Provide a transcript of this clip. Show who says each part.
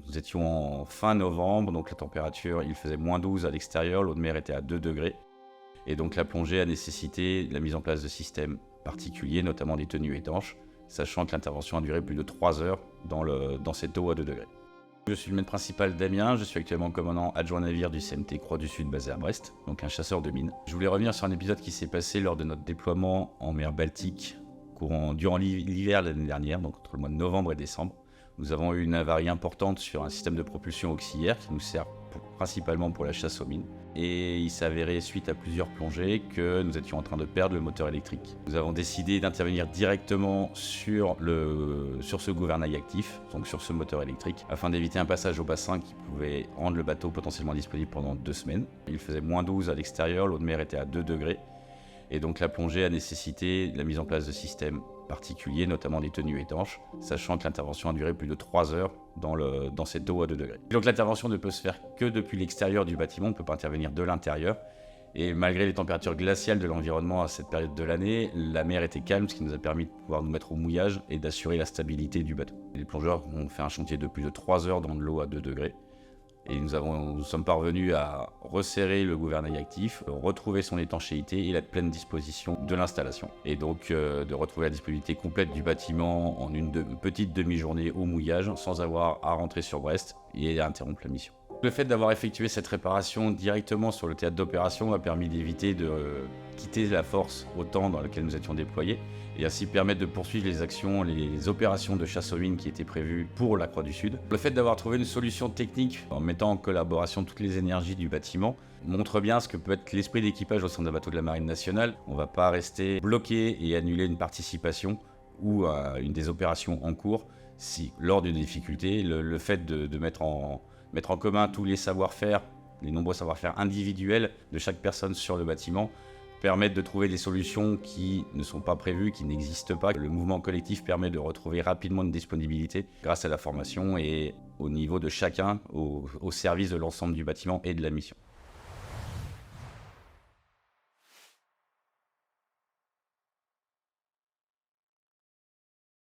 Speaker 1: Nous étions en fin novembre, donc la température, il faisait -12 à l'extérieur, l'eau de mer était à 2 degrés. Et donc la plongée a nécessité la mise en place de systèmes particuliers, notamment des tenues étanches, sachant que l'intervention a duré plus de 3 heures dans cette eau à 2 degrés. Je suis le maître principal Damien, je suis actuellement commandant adjoint navire du CMT Croix du Sud basé à Brest, donc un chasseur de mines. Je voulais revenir sur un épisode qui s'est passé lors de notre déploiement en mer Baltique durant l'hiver l'année dernière, donc entre le mois de novembre et décembre. Nous avons eu une avarie importante sur un système de propulsion auxiliaire qui nous sert principalement pour la chasse aux mines. Et il s'est avéré, suite à plusieurs plongées, que nous étions en train de perdre le moteur électrique. Nous avons décidé d'intervenir directement sur ce gouvernail actif, donc sur ce moteur électrique, afin d'éviter un passage au bassin qui pouvait rendre le bateau potentiellement disponible pendant 2 semaines. Il faisait -12 à l'extérieur, l'eau de mer était à 2 degrés. Et donc la plongée a nécessité la mise en place de systèmes particuliers, notamment des tenues étanches, sachant que l'intervention a duré plus de 3 heures dans cette eau à 2 degrés. Donc l'intervention ne peut se faire que depuis l'extérieur du bâtiment, on ne peut pas intervenir de l'intérieur. Et malgré les températures glaciales de l'environnement à cette période de l'année, la mer était calme, ce qui nous a permis de pouvoir nous mettre au mouillage et d'assurer la stabilité du bateau. Les plongeurs ont fait un chantier de plus de 3 heures dans de l'eau à 2 degrés. Et nous sommes parvenus à resserrer le gouvernail actif, retrouver son étanchéité et la pleine disposition de l'installation. Et donc de retrouver la disponibilité complète du bâtiment en une petite demi-journée au mouillage sans avoir à rentrer sur Brest et à interrompre la mission. Le fait d'avoir effectué cette réparation directement sur le théâtre d'opération a permis d'éviter de quitter la force au temps dans lequel nous étions déployés et ainsi permettre de poursuivre les actions, les opérations de chasse aux mines qui étaient prévues pour la Croix du Sud. Le fait d'avoir trouvé une solution technique en mettant en collaboration toutes les énergies du bâtiment montre bien ce que peut être l'esprit d'équipage au sein d'un bateau de la Marine nationale. On ne va pas rester bloqué et annuler une participation ou une des opérations en cours si, lors d'une difficulté, le fait de mettre en commun tous les savoir-faire, les nombreux savoir-faire individuels de chaque personne sur le bâtiment, permettent de trouver des solutions qui ne sont pas prévues, qui n'existent pas. Le mouvement collectif permet de retrouver rapidement une disponibilité grâce à la formation et au niveau de chacun, au service de l'ensemble du bâtiment et de la mission.